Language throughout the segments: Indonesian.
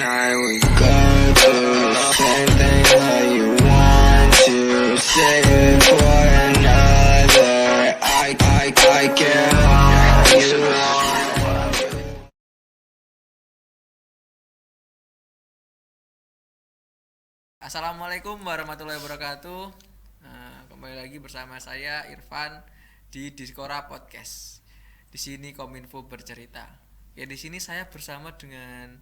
night we go through the same thing that you want to say it for another. I can't hold you on. Assalamualaikum warahmatullahi wabarakatuh. Kembali lagi bersama saya Irfan di Diskora Podcast. Di sini Kominfo bercerita. Ya, di sini saya bersama dengan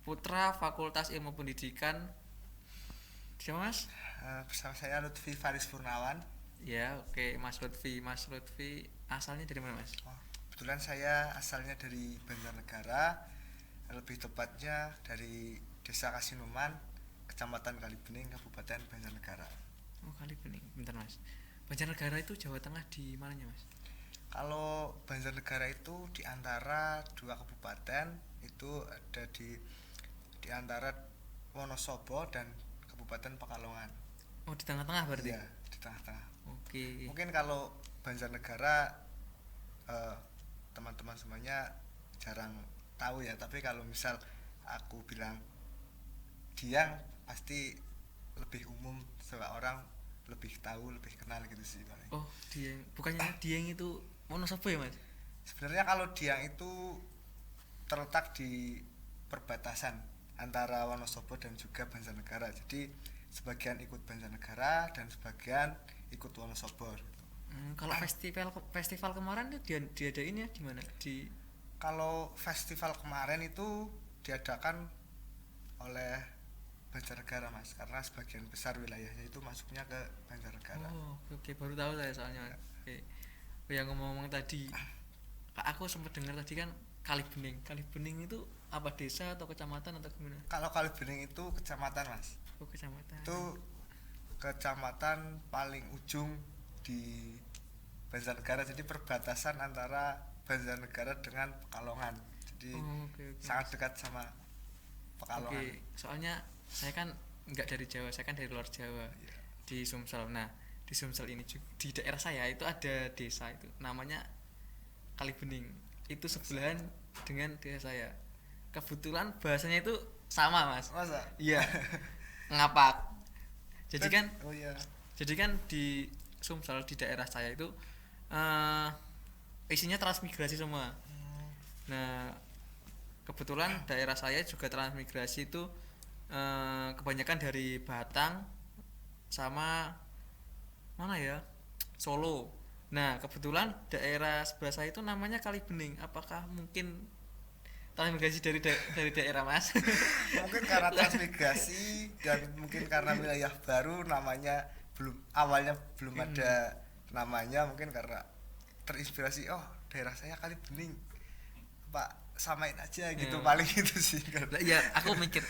Putra Fakultas Ilmu Pendidikan. Siapa Mas? Bersama saya Lutfi Faris Purnawan. Ya, oke, Mas Lutfi. Mas Lutfi asalnya dari mana, Mas? Kebetulan saya asalnya dari Banjarnegara, lebih tepatnya dari Desa Kasinuman, Kecamatan Kalibening, Kabupaten Banjarnegara. Oh, Kalibening. Bentar, Mas. Banjarnegara itu Jawa Tengah di mananya, Mas? Kalau Banjarnegara itu di antara dua kabupaten, itu ada di antara Wonosobo dan Kabupaten Pekalongan. Oh, di tengah-tengah berarti? Iya, di tengah-tengah. Oke. Mungkin kalau Banjarnegara teman-teman semuanya jarang tahu ya, tapi kalau misal aku bilang Diang, pasti lebih umum, semua orang lebih tahu, lebih kenal gitu sih paling. Oh, Dieng. Bukannya Dieng itu Wonosobo ya, Mas? Sebenarnya kalau Diang itu terletak di perbatasan antara Wonosobo dan juga Banjarnegara. Jadi sebagian ikut Banjarnegara dan sebagian ikut Wonosobo. Kalau festival kemarin itu diadain ya di mana? Kalau festival kemarin itu diadakan oleh Banjarnegara, Mas, karena sebagian besar wilayahnya itu masuknya ke Banjarnegara. Oh, oke, baru tahu saya soalnya. Oke. Oh, yang ngomong-ngomong tadi, aku sempat dengar tadi kan Kalibening. Kalibening itu apa, desa atau kecamatan atau gimana? Kalau Kalibening itu kecamatan, Mas. Oh, kecamatan. Itu kecamatan paling ujung di Banjarnegara, jadi perbatasan antara Banjarnegara dengan Pekalongan. Jadi okay. sangat dekat sama Pekalongan. Oke, soalnya saya kan nggak dari Jawa, saya kan dari luar Jawa. Yeah. Di Sumsel. Nah, di Sumsel ini juga, di daerah saya itu ada desa itu namanya Kalibening. Itu sebelahan dengan desa saya. Kebetulan bahasanya itu sama, Mas. Masa? Iya. Ngapak. Jadi kan Oh iya. Jadi kan di Sumsel, di daerah saya itu isinya transmigrasi semua. Nah, kebetulan daerah saya juga transmigrasi itu kebanyakan dari Batang sama mana ya, Solo. Nah, kebetulan daerah sebelah saya itu namanya Kalibening. Apakah mungkin transmigrasi dari daerah, Mas? Mungkin karena transmigrasi dan mungkin karena wilayah baru, namanya awalnya belum ada namanya, mungkin karena terinspirasi, oh daerah saya Kalibening, Pak, samain aja gitu. Paling itu sih. Ya, aku mikir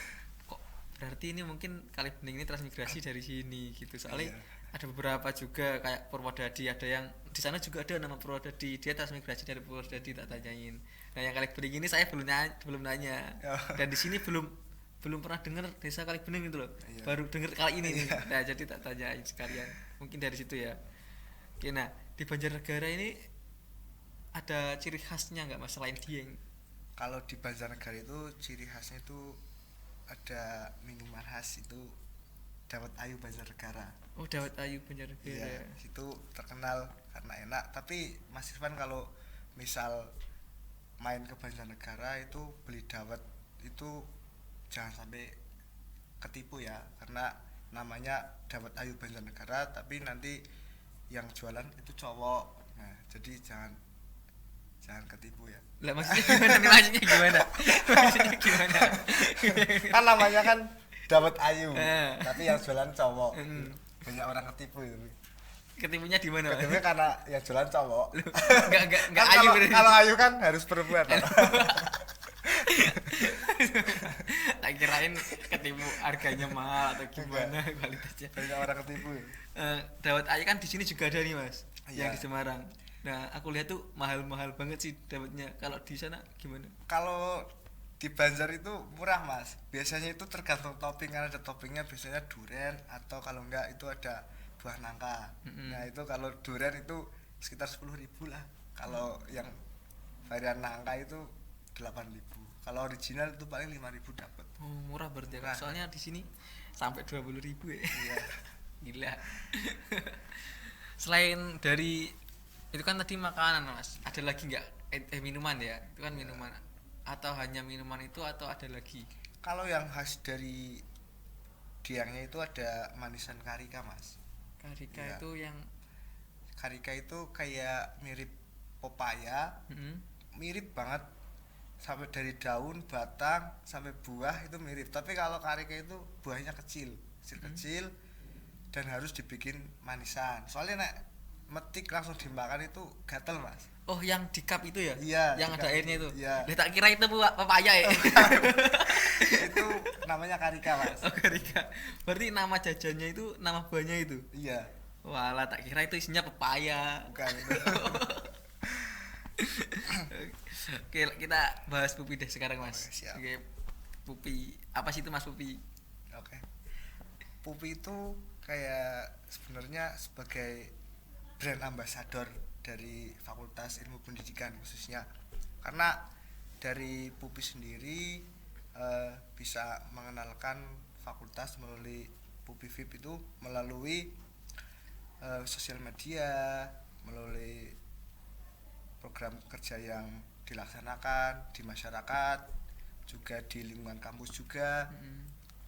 kok berarti ini mungkin Kalibening ini transmigrasi dari sini gitu. Soalnya ada beberapa juga kayak Purwodadi, ada yang di sana juga ada nama Purwodadi, dia transmigrasi dari Purwodadi, tak tanyain. Nah, yang Kalibening ini saya belum nanya. Dan di sini belum pernah dengar desa Kalibening itu loh. Iya. Baru dengar kali ini nih. Iya. Nah, jadi tak tanyain sekalian. Mungkin dari situ ya. Oke, nah, di Banjarnegara ini ada ciri khasnya nggak, Mas, selain Dieng? Kalau di Banjarnegara itu ciri khasnya itu ada minuman khas, itu Dawet Ayu Banjarnegara. Oh, Dawet Ayu Banjarnegara. Iya, itu terkenal karena enak. Tapi Mas Irfan kalau misal main ke Banjarnegara itu beli dawet itu jangan sampai ketipu ya, karena namanya Dawet Ayu Banjarnegara tapi nanti yang jualan itu cowok. Nah, jadi jangan ketipu ya. Lah, maksudnya gimana? Maksudnya gimana? Kan namanya kan Dawet Ayu, tapi yang jualan cowok. Banyak orang ketipu itu. Ketipunya di mana? Ketipunya karena yang jualan cowok. Enggak Kan ayu berarti. kalau ayu kan harus perempuan. Tak kirain ketipu harganya mahal atau gimana kualitasnya. Banyak orang ketipu. Dawet Ayu kan di sini juga ada nih, Mas. Iya. Yang di Semarang. Nah, aku lihat tuh mahal-mahal banget sih dawetnya. Kalau di sana gimana? Kalau di Banjar itu murah, Mas. Biasanya itu tergantung topping, kan ada toppingnya biasanya durian atau kalau enggak itu ada buah nangka. Nah, itu kalau durian itu sekitar 10.000 lah. Kalau yang varian nangka itu 8.000. Kalau original itu paling 5.000 dapat. Oh, murah berarti ya. Murah. Soalnya di sini sampai 20.000 ya. Iya. Gila. Selain dari itu kan tadi makanan Mas, ada lagi nggak minuman ya? Itu kan minuman. Atau hanya minuman itu atau ada lagi? Kalau yang khas dari Diangnya itu ada manisan karika Mas. Karika Iya. itu yang Karika itu kayak mirip pepaya, mirip banget, sampai dari daun, batang sampai buah itu mirip. Tapi kalau karika itu buahnya kecil dan harus dibikin manisan. Soalnya nek metik langsung dimakan itu gatel Mas. Oh, yang di cup itu ya? Iya, Yang di ada cup airnya itu, itu. iya. Lah tak kira itu pepaya ya. Itu namanya karika Mas. Oh, karika. Berarti nama jajannya itu nama buahnya itu. Iya, Walah, tak kira itu isinya pepaya. bukan itu. Oke, kita bahas Pupi deh sekarang Mas. Oke, siap. Oke, Pupi. Apa sih itu Mas Pupi? Oke. Pupi itu kayak sebenarnya sebagai brand ambassador dari Fakultas Ilmu Pendidikan khususnya. Karena dari Pupi sendiri bisa mengenalkan fakultas melalui Pupi VIP itu melalui sosial media, melalui program kerja yang dilaksanakan di masyarakat, juga di lingkungan kampus juga.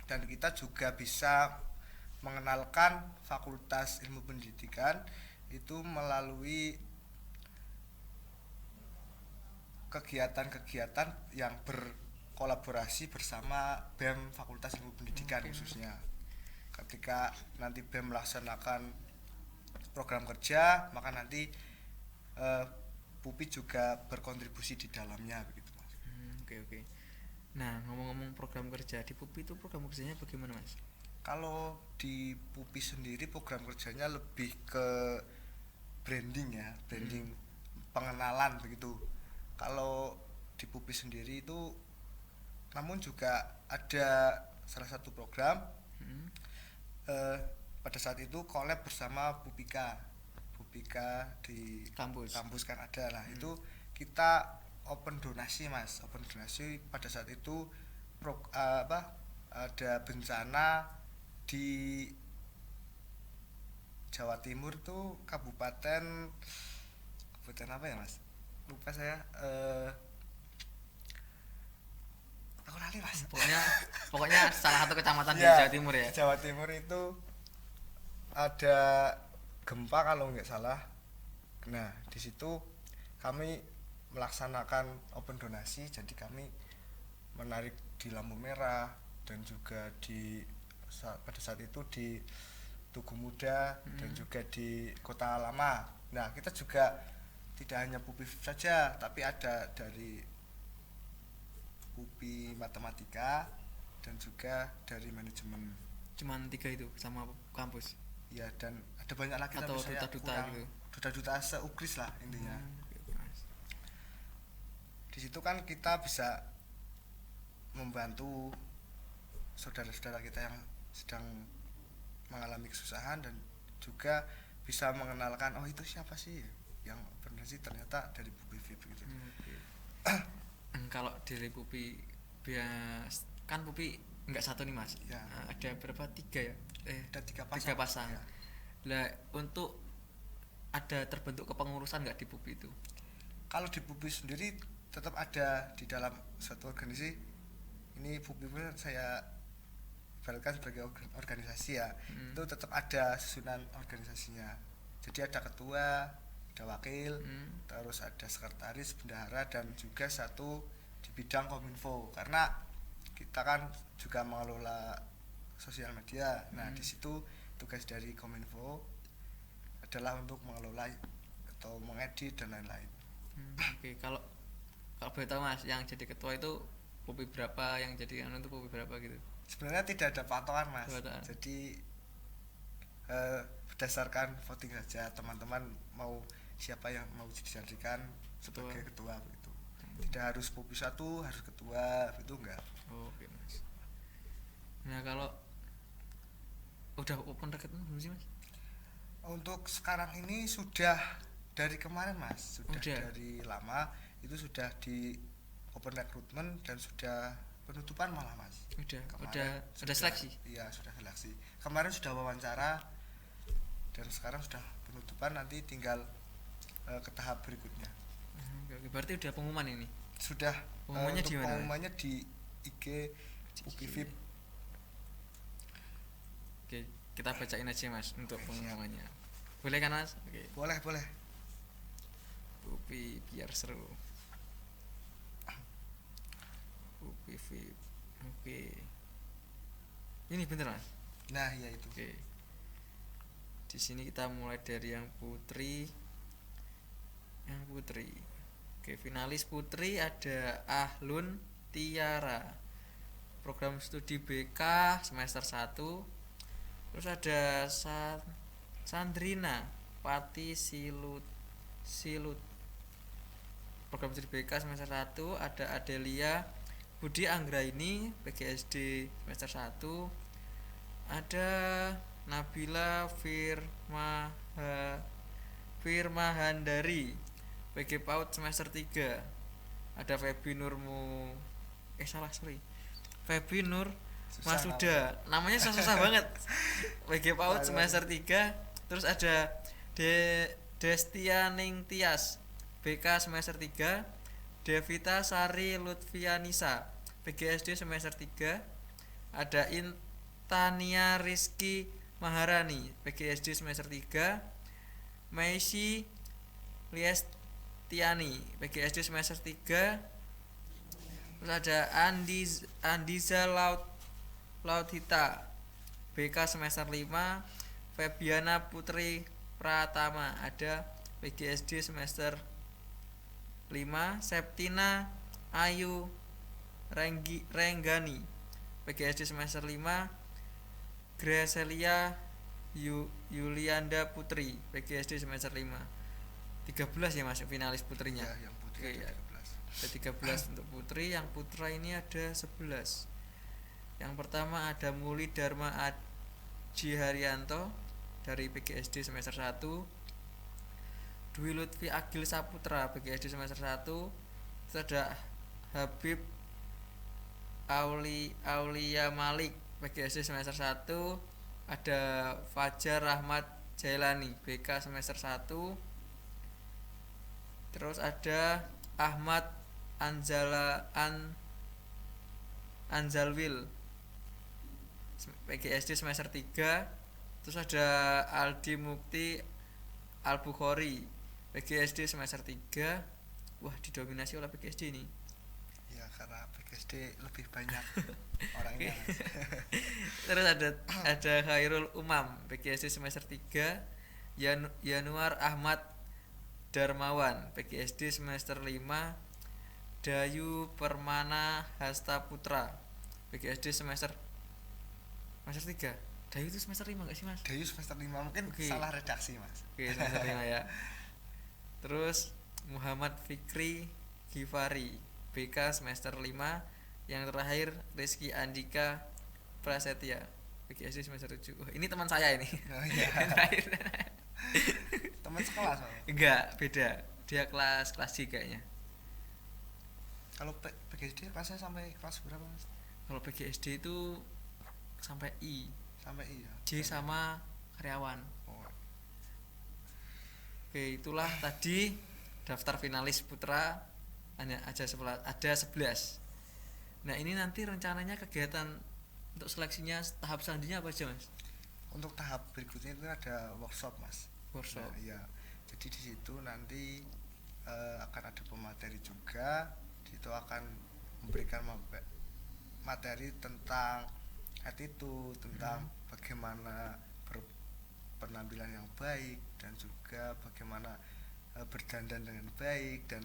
Dan kita juga bisa mengenalkan Fakultas Ilmu Pendidikan itu melalui kegiatan-kegiatan yang berkolaborasi bersama BEM Fakultas Ilmu Pendidikan khususnya. Ketika nanti BEM melaksanakan program kerja, maka nanti Pupi juga berkontribusi di dalamnya begitu Mas. Oke. Nah, ngomong-ngomong program kerja di Pupi itu program kerjanya bagaimana Mas? Kalau di Pupi sendiri program kerjanya lebih ke branding ya, branding pengenalan begitu. Kalau di Pupi sendiri itu namun juga ada salah satu program pada saat itu collab bersama Pupika di kampus kan ada lah. Itu kita open donasi Mas, open donasi pada saat itu ada bencana di Jawa Timur tuh kabupaten apa ya Mas, lupa saya, aku lali Mas. Pokoknya salah satu kecamatan di Ya, Jawa Timur ya. di Jawa Timur itu ada gempa kalau nggak salah. Nah di situ kami melaksanakan open donasi, jadi kami menarik di lampu merah dan juga pada saat itu di Tugu Muda dan juga di Kota Lama. Nah kita juga tidak hanya Pupi saja, tapi ada dari Pupi Matematika dan juga dari manajemen. Cuman 3 itu sama kampus. Ya, dan ada banyak lagi Atau tapi saya duta-duta kurang, gitu. duta-duta seukris lah intinya. Oke, Mas. Di situ kan kita bisa membantu saudara-saudara kita yang sedang mengalami kesusahan dan juga bisa mengenalkan oh itu siapa sih yang benar sih, ternyata dari Pupi VIP gitu. Kalau dari Pupi kan Pupi enggak satu nih Mas. Ya. Ada berapa? 3 ya? Ada 3 pasang. 3 pasang. Ya. Lah untuk ada terbentuk kepengurusan nggak di Pupi itu? Kalau di Pupi sendiri tetap ada di dalam suatu organisasi. Ini Pupi pun saya ibaratkan sebagai organisasi ya. Itu tetap ada susunan organisasinya. Jadi ada ketua, ada wakil, terus ada sekretaris, bendahara, dan juga satu di bidang kominfo. Karena kita kan juga mengelola sosial media. Nah di situ tugas dari kominfo adalah untuk mengelola atau mengedit dan lain-lain. Oke, kalau boleh tahu Mas, yang jadi ketua itu Pupi berapa, yang jadi anu itu Pupi berapa gitu? Sebenarnya tidak ada patokan Mas. Patokan. Jadi berdasarkan voting saja, teman-teman mau siapa yang mau dijadikan sebagai ketua begitu. Tidak harus Pupi 1 harus ketua, itu enggak. Oke Mas. Nah kalau udah open recruitment belum sih Mas? Untuk sekarang ini sudah dari kemarin Mas, sudah Udah. dari lama itu sudah di open recruitment dan sudah penutupan malah mas. Udah Kemarin seleksi. Iya sudah seleksi. Kemarin sudah wawancara dan sekarang sudah penutupan, nanti tinggal ke tahap berikutnya. Oke, berarti udah pengumuman ini. Sudah. Pengumumannya di mana? Pengumumannya di IG UPVIP. Oke, kita bacain aja mas untuk pengumumannya. Boleh kan mas? Oke. Boleh. UPI biar seru. UPVIP. Oke. Ini bener mas? Nah ya itu. Oke. Di sini kita mulai dari yang putri. Oke, finalis putri ada Ahlun Tiara, program studi BK semester 1. Terus ada Sandrina Pati Silut, program studi BK semester 1. Ada Adelia Budi Anggraini PGSD semester 1. Ada Nabila Firmahandari PG PAUD semester 3. Ada Febi Nurmu Febi Nur Masuda, namanya susah banget. PG PAUD semester 3. Terus ada Destianing Tias BK semester 3. Devita Sari Lutfianisa PGSD semester 3. Ada Intania Rizky Maharani PGSD semester 3. Meisi Liestiani PGSD semester 3. Terus ada Andiza Lauthita BK semester 5. Febiana Putri Pratama ada PGSD semester 5. Septina Ayu Renggani PGSD semester 5. Gracelia Yulianda Putri PGSD semester 5. 13 ya mas finalis putrinya. Ya, yang putri Oke, ada ya. 13. Ada 13 untuk putri, yang putra ini ada 11. Yang pertama ada Muli Dharma Aji Haryanto dari PGSD semester 1. Dwi Lutfi Agil Saputra PGSD semester 1. Terus ada Habib Aulia Malik PGSD semester 1. Ada Fajar Rahmat Jailani BK semester 1. Terus ada Ahmad Anzalwil PGSD semester 3. Terus ada Aldi Mukti Al-Bukhari PGSD semester 3. Wah, didominasi oleh PGSD ini. Ya karena PGSD lebih banyak orangnya. Terus ada Khairul Umam PGSD semester 3. Yanuar Ahmad Darmawan PGSD semester 5. Dayu Permana Hasta Putra PGSD semester 3. Dayu itu semester 5 enggak sih mas? Dayu semester 5 mungkin. Oke. Salah redaksi mas. Oke, semester 5 ya. Terus Muhammad Fikri Gifari BK semester 5. Yang terakhir Rizky Andika Prasetya PGSD semester 7. Oh, ini teman saya ini. Oh iya. Teman sekelas mas. Enggak, beda. Dia kelas G kayaknya. Kalau PGSD kelasnya sampai kelas berapa mas? Kalau PGSD itu sampai I. Sampai I ya. J sama karyawan. Oh. Oke, itulah tadi daftar finalis putra ada 11. Nah, ini nanti rencananya kegiatan untuk seleksinya tahap selanjutnya apa aja, Mas? Untuk tahap berikutnya itu ada workshop mas. Workshop. Nah, iya. Jadi di situ nanti akan ada pemateri juga. Di situ akan memberikan materi tentang attitude, tentang bagaimana berpenampilan yang baik dan juga bagaimana berdandan dengan baik dan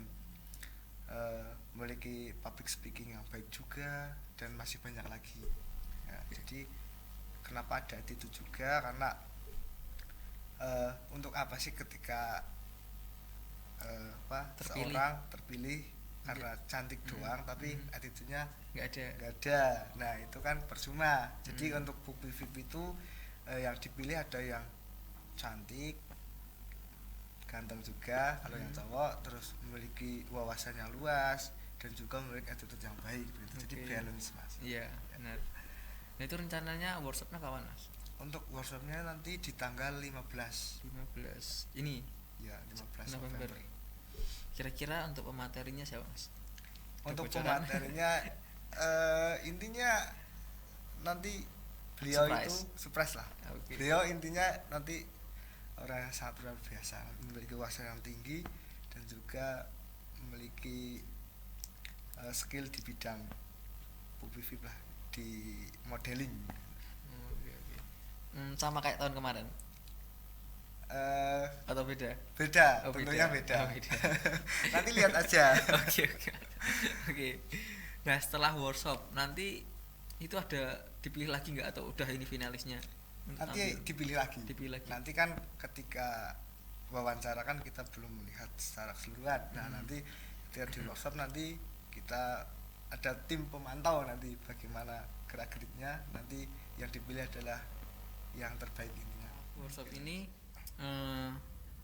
memiliki public speaking yang baik juga, dan masih banyak lagi ya. Jadi kenapa ada attitude juga, karena untuk apa sih ketika seorang terpilih karena cantik doang tapi attitude-nya nggak ada. Nah itu kan percuma. Jadi untuk UPVIP itu yang dipilih ada yang cantik, ganteng juga kalau yang cowok, terus memiliki wawasan yang luas dan juga memiliki attitude yang baik gitu. Jadi Oke. balance Mas. Iya, benar. Nah, itu rencananya workshopnya kapan, Mas? Untuk workshopnya nanti di tanggal 15 15 ini ya 15 November. November. Kira-kira untuk pematerinya siapa, Mas? Ada Untuk bocoran? pematerinya intinya nanti beliau Surprise. itu surprise lah. Oke. Beliau intinya nanti orang yang sangat luar biasa, memiliki wawasan yang tinggi dan juga memiliki skill di bidang publik lah, di modeling. Oke, oke. Sama kayak tahun kemarin Eh, atau beda? beda, Oh, tentunya beda. beda. Oh, beda. Nanti lihat aja. Oke, oke. Oke. Nah, setelah workshop nanti itu ada dipilih lagi nggak atau udah ini finalisnya? Untuk Nanti tampil? dipilih lagi. Dipilih lagi. Nanti kan ketika wawancara kan kita belum melihat secara keseluruhan. Nah, nanti ketika di workshop nanti kita ada tim pemantau nanti bagaimana gerak-geriknya, nanti yang dipilih adalah yang terbaik intinya. Workshop ini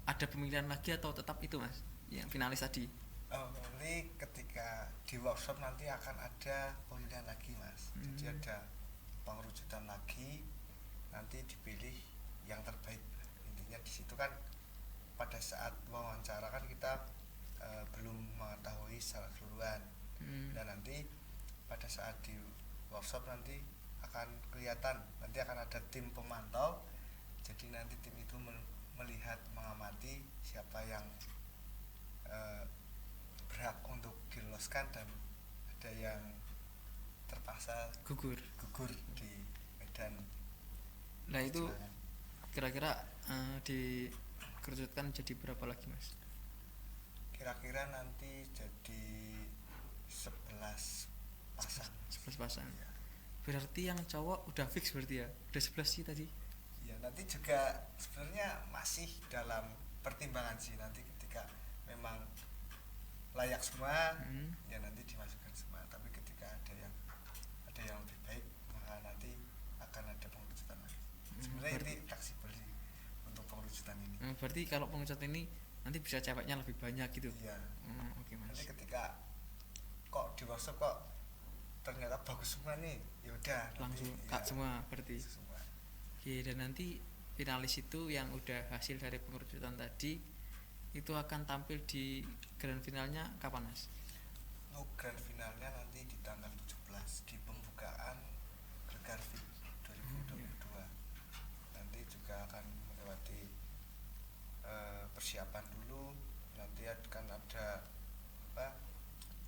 ada pemilihan lagi atau tetap itu, Mas? Yang finalis tadi. Nanti ketika di workshop nanti akan ada pemilihan lagi Mas. Jadi ada pengerucutan lagi, nanti dipilih yang terbaik. Intinya di situ kan pada saat wawancara kan kita belum mengetahui secara keseluruhan. Dan nanti pada saat di workshop nanti akan kelihatan, nanti akan ada tim pemantau. Jadi nanti tim itu melihat, mengamati siapa yang berhak untuk diloloskan dan ada yang terpaksa Gugur. di medan. Nah, itu persidangan. kira-kira dikerucutkan jadi berapa lagi, Mas? Kira-kira nanti jadi 11 pasang. 11 pasang. Ya. Berarti yang cowok udah fix berarti ya? Udah 11 sih tadi. Ya, nanti juga sebenarnya masih dalam pertimbangan sih, nanti ketika memang layak semua ya nanti dimasukkan semua, tapi ketika ada yang lebih baik maka nanti akan ada pengerucutan lagi. Sebenarnya ini fleksibel sih untuk pengerucutan ini. Berarti kalau pengerucut ini nanti bisa ceweknya lebih banyak gitu. Iya. Oke, Mas. Nanti ketika kok di workshop kok ternyata bagus semua nih, ya udah Langsung nanti, kak ya, semua berarti. semua. Oke, dan nanti finalis itu yang udah hasil dari pengerucutan tadi itu akan tampil di grand finalnya kapan, Mas? Untuk grand finalnya nanti di tanggal 17 di pembukaan Regarfit 2022. Nanti juga akan melewati persiapan dulu, nanti akan ada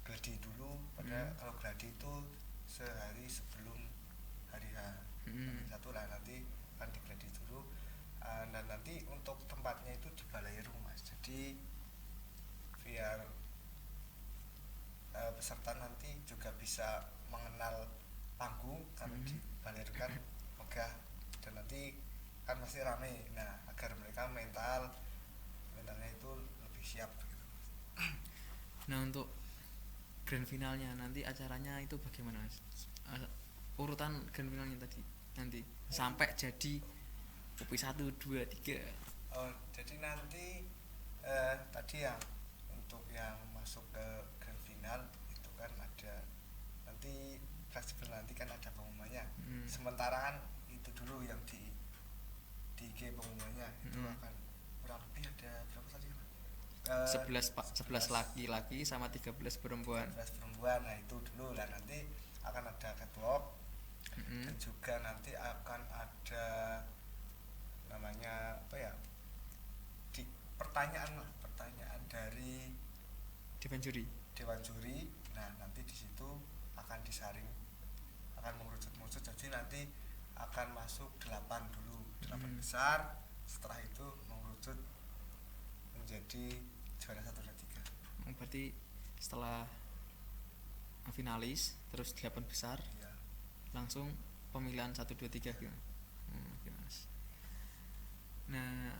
gladi dulu. Kalau gladi itu sehari sebelum hari H, hari satu lah, nanti akan digladi dulu. Dan nanti untuk tempatnya itu di Balairu Mas, jadi biar peserta nanti juga bisa mengenal panggung, kalau di Balairu kan megah dan nanti kan masih rame. Nah, agar mereka mentalnya itu lebih siap gitu. Nah, untuk grand finalnya nanti acaranya itu bagaimana, Mas? Urutan grand finalnya tadi nanti sampai jadi UPI 1, 2, 3. Jadi nanti tadi yang untuk yang masuk ke grand final itu kan ada nanti fleksibel, nanti kan ada pengumumannya. Sementara kan itu dulu yang di IG pengumumannya itu akan kurang lebih ada berapa tadi? 11 laki-laki sama 13 perempuan. 11 perempuan. Nah, itu dulu lah, nanti akan ada catwalk. Dan juga nanti akan ada namanya di pertanyaan dari Dewan juri. Nah, nanti di situ akan disaring, akan mengerucut, jadi nanti akan masuk 8 dulu, 8 besar. Setelah itu mengerucut menjadi juara 1 dan 3. Berarti setelah finalis terus 8 besar Ya. langsung pemilihan 1, 2, 3 gitu. Oke, Mas. Nah,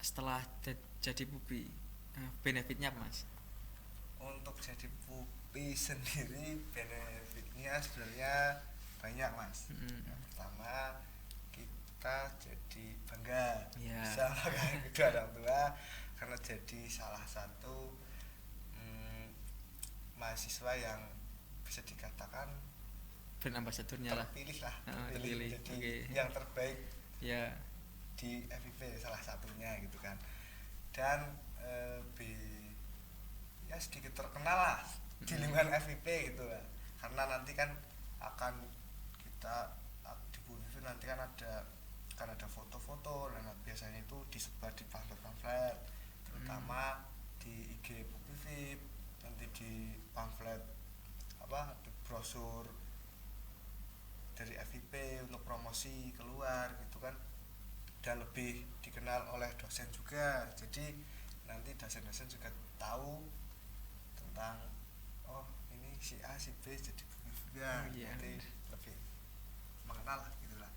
setelah jadi pupi, benefitnya apa, Mas? Untuk jadi pupi sendiri benefitnya sebenarnya banyak Mas. Yang pertama, kita jadi bangga sama kedua orang tua karena jadi salah satu mahasiswa yang bisa dikatakan brand ambassadornya lah. terpilih lah, Terpilih. jadi Oke. yang terbaik Ya. di FIP salah satunya gitu kan. Dan ya sedikit terkenal lah di lingkungan FIP gitu lah, karena nanti kan akan kita di FIP nanti kan ada foto-foto, dan biasanya itu disebar di pamflet-pamflet, terutama di IG FIP, nanti di pamflet di brosur dari FIP untuk promosi keluar gitu kan, dan lebih dikenal oleh dosen juga. Jadi nanti dosen-dosen juga tahu tentang oh ini si A si B jadi juga, Iya. nanti lebih mengenal lah gitulah.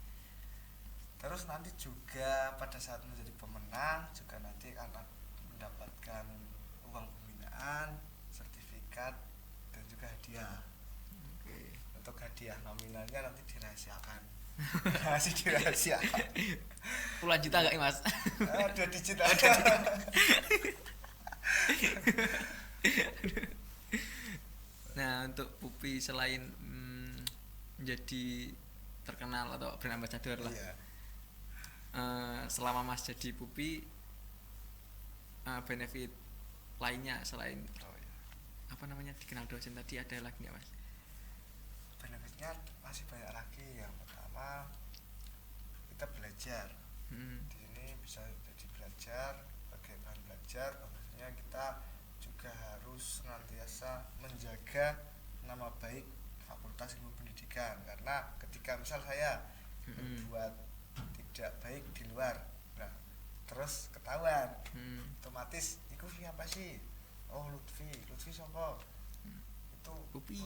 Terus nanti juga pada saat menjadi pemenang juga nanti akan mendapatkan uang pembinaan, sertifikat, dan juga hadiah. Oke. Untuk hadiah nominalnya nanti dirahasiakan. Masih dirahasiakan. Puluhan juta enggak, Mas? 2 digit. Nah, untuk Pupi selain menjadi terkenal atau brand ambassador lah, Iya. selama Mas jadi Pupi, benefit lainnya selain Oh, iya. apa namanya dikenal dosen tadi ada lagi nggak, Mas? Benefitnya masih banyak lagi. Yang pertama kita belajar. Di sini bisa jadi belajar, sebagai bahan belajar. Maksudnya kita juga harus senantiasa menjaga nama baik Fakultas Ilmu Pendidikan, karena ketika misal saya berbuat tidak baik di luar, nah terus ketahuan, otomatis itu siapa sih? Oh Lutfi siapa? Itu Pupi.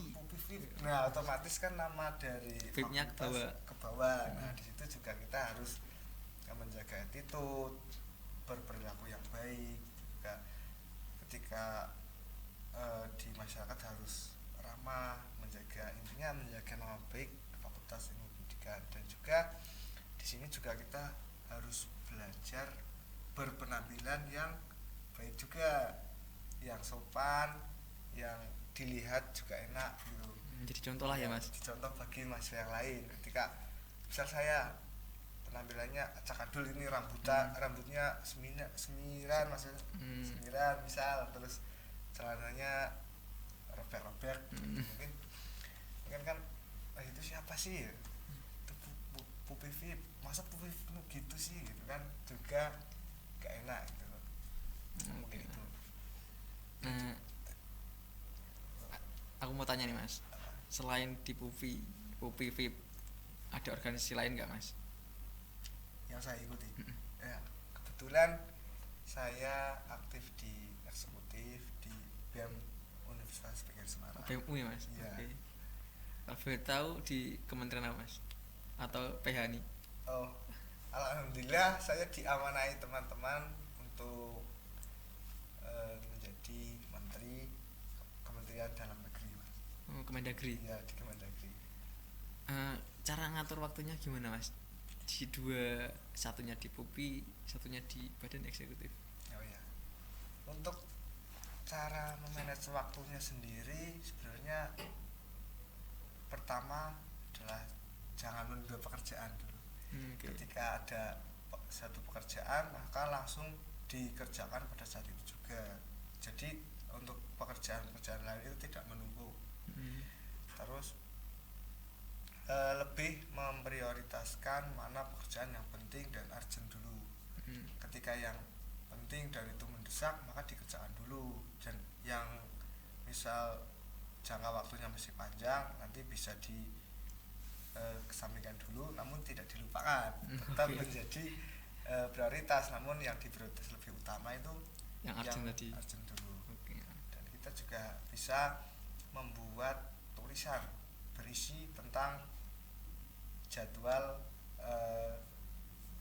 Vip. Nah otomatis kan nama dari Vipnya ke bawah. Nah di situ juga kita harus menjaga attitude, berperilaku yang baik juga. Ketika di masyarakat harus ramah, intinya menjaga nama baik Fakultas Ilmu Pendidikan. Dan juga di sini juga kita harus belajar berpenampilan yang baik juga, yang sopan, yang dilihat juga enak gitu. Jadi contoh lah ya, Mas. Contoh bagi mahasiswa yang lain. Ketika misal saya penampilannya acak-adul, ini rambutnya semiran maksudnya, semiran misal, terus celananya robek-robek, mungkin kan itu siapa sih? Itu Pupi Vip, masa Pupi Vip gitu sih gitu kan, juga gak enak gitu loh. Mungkin itu. Aku mau tanya nih, Mas, selain di Pupi Vip ada organisasi lain nggak, Mas? Yang saya ikuti, ya kebetulan saya aktif di eksekutif di BEM Universitas PGRI Semarang. BEM UI, Mas. Iya. Oke. Boleh tahu di kementerian apa, Mas? Atau PH nih? Oh, alhamdulillah saya diamanai teman-teman untuk menjadi menteri Kementerian Dalam Negeri, Mas. Kemendagri. Iya, di Kemendagri. Cara ngatur waktunya gimana, Mas? Di dua, satunya di Pupi, satunya di Badan Eksekutif. Oh ya. Untuk cara memanage waktunya sendiri sebenarnya pertama adalah jangan menunda pekerjaan dulu. Okay. Ketika ada satu pekerjaan maka langsung dikerjakan pada saat itu juga. Jadi untuk pekerjaan-pekerjaan lain itu tidak menumpuk. Terus lebih memprioritaskan mana pekerjaan yang penting dan urgent dulu. Ketika yang penting dan itu mendesak maka dikerjakan dulu, dan yang misal jangka waktunya masih panjang nanti bisa kesampingkan dulu, namun tidak dilupakan, tetap menjadi prioritas, namun yang diprioritas lebih utama itu yang urgent dulu. Dan kita juga bisa membuat tulisan berisi tentang jadwal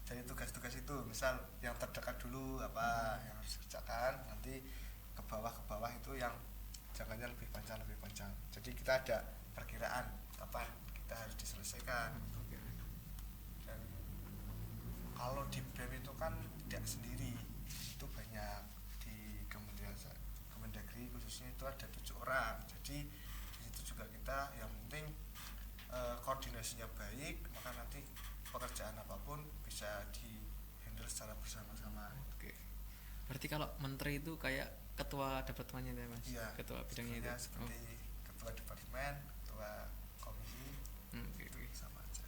dari tugas-tugas itu, misal yang terdekat dulu apa yang harus dikerjakan, nanti ke bawah itu yang jangkanya lebih panjang. Jadi kita ada perkiraan kapan kita harus diselesaikan. Dan kalau di BEM itu kan tidak sendiri, itu banyak di Kementerian Mendagri khususnya itu ada 7 orang. Jadi di situ juga kita yang penting koordinasinya baik, maka nanti pekerjaan apapun bisa di handle secara bersama-sama. Oke. Berarti kalau menteri itu kayak ketua departemennya ya Mas? Iya, Ketua bidangnya itu. seperti ketua departemen, ketua komisi, Oke, itu oke. sama aja.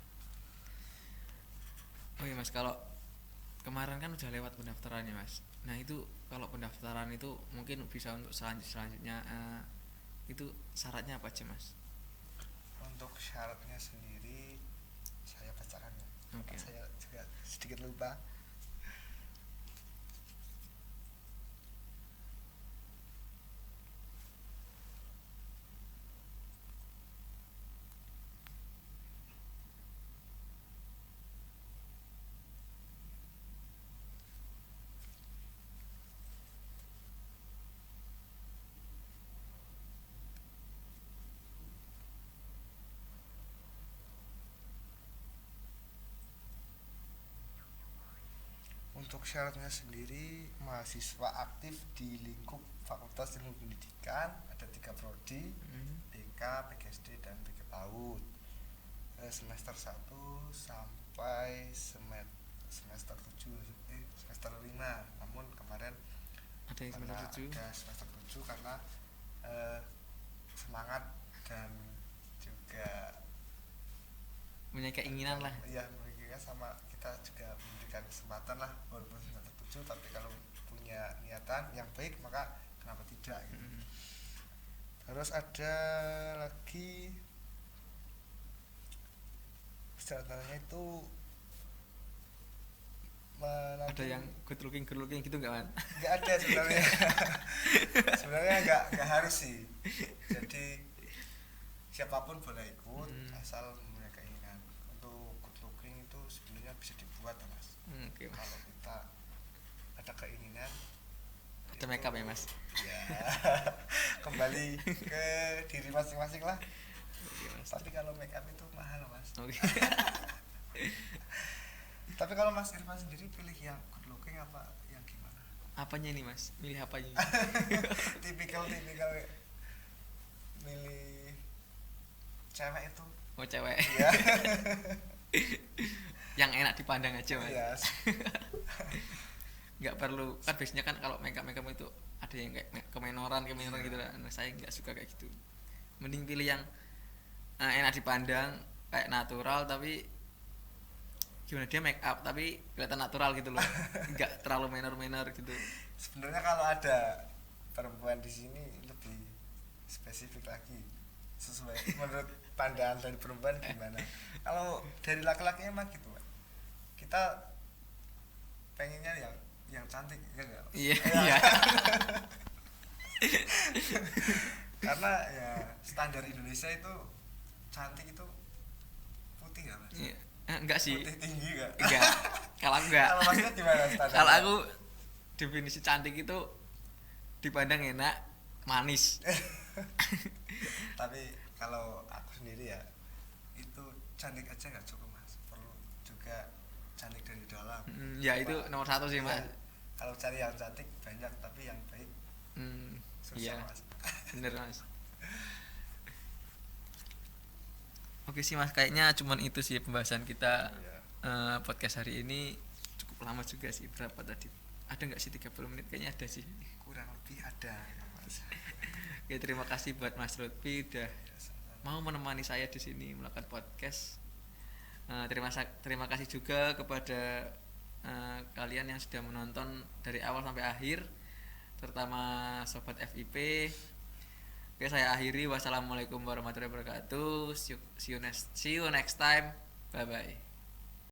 Oh iya Mas, kalau kemarin kan udah lewat pendaftarannya Mas. Nah itu kalau pendaftaran itu mungkin bisa untuk selanjutnya itu syaratnya apa aja Mas? Untuk syaratnya sendiri saya bacakan ya. Oke. Saya juga sedikit lupa. Untuk syaratnya sendiri, mahasiswa aktif di lingkup Fakultas Ilmu Pendidikan ada 3 prodi, BK, PGSD, dan BK PAUD. Semester 1 sampai semester 7, semester 5. Namun kemarin Ada yang karena semester 7. ada semester 7 karena semangat dan juga Punya keinginan lah. ya mereka sama kita juga memberikan kesempatan lah walaupun semester 7, tapi kalau punya niatan yang baik maka kenapa tidak gitu. Terus ada lagi persyaratannya itu Ada yang good looking gitu nggak Man? nggak ada sebenarnya. Sebenarnya nggak harus sih, jadi siapapun boleh ikut asal punya keinginan. Untuk good looking itu sebenarnya bisa dibuat ya Mas. Oke Mas. Kalau kita ada keinginan, Ada makeup ya Mas? ya kembali ke diri masing-masing lah. Oke Mas. Tapi kalau makeup itu mahal Mas. Oke. Tapi kalau Mas Irfan sendiri pilih yang good looking apa yang gimana? Apanya ini Mas? Milih apanya? tipikal milih cewek itu. Oh cewek. Iya. Yang enak dipandang aja Mas. Iya. Nggak perlu, kan biasanya kan kalau makeup itu ada yang kayak kemenoran gitu lah. Nah, saya nggak suka kayak gitu. Mending pilih yang enak dipandang, kayak natural tapi gimana, dia make up tapi kelihatan natural gitu loh. Nggak terlalu menor gitu. Sebenarnya kalau ada perempuan di sini lebih spesifik lagi sesuai menurut pandangan dari perempuan gimana. Kalau dari laki-laki emang gitu Pak, kita pengennya yang cantik ya enggak? Iya. Karena ya standar Indonesia itu cantik itu putih ya Mas? Iya. Enggak sih. Putih tinggi enggak? Enggak. Kalau aku enggak. Kalau Masnya gimana standar? Kalau aku definisi cantik itu dipandang enak, manis. Tapi kalau aku sendiri ya itu cantik aja nggak cukup Mas, perlu juga cantik dari dalam. Ya itu nomor 1 sih Mas. Ya, kalau cari yang cantik banyak tapi yang baik susah Iya. Mas. Bener Mas. Oke sih Mas, kayaknya cuman itu sih pembahasan kita. Iya. Podcast hari ini cukup lama juga sih. Berapa tadi? Ada nggak sih 30 menit? Kayaknya ada sih. Kurang lebih ada ya, Mas. Oke, terima kasih buat Mas Lutfi udah Ya, sama-sama. mau menemani saya di sini melakukan podcast. Terima kasih juga kepada kalian yang sudah menonton dari awal sampai akhir, terutama sobat FIP. Oke, saya akhiri. Wassalamualaikum warahmatullahi wabarakatuh. See you next time. Bye bye.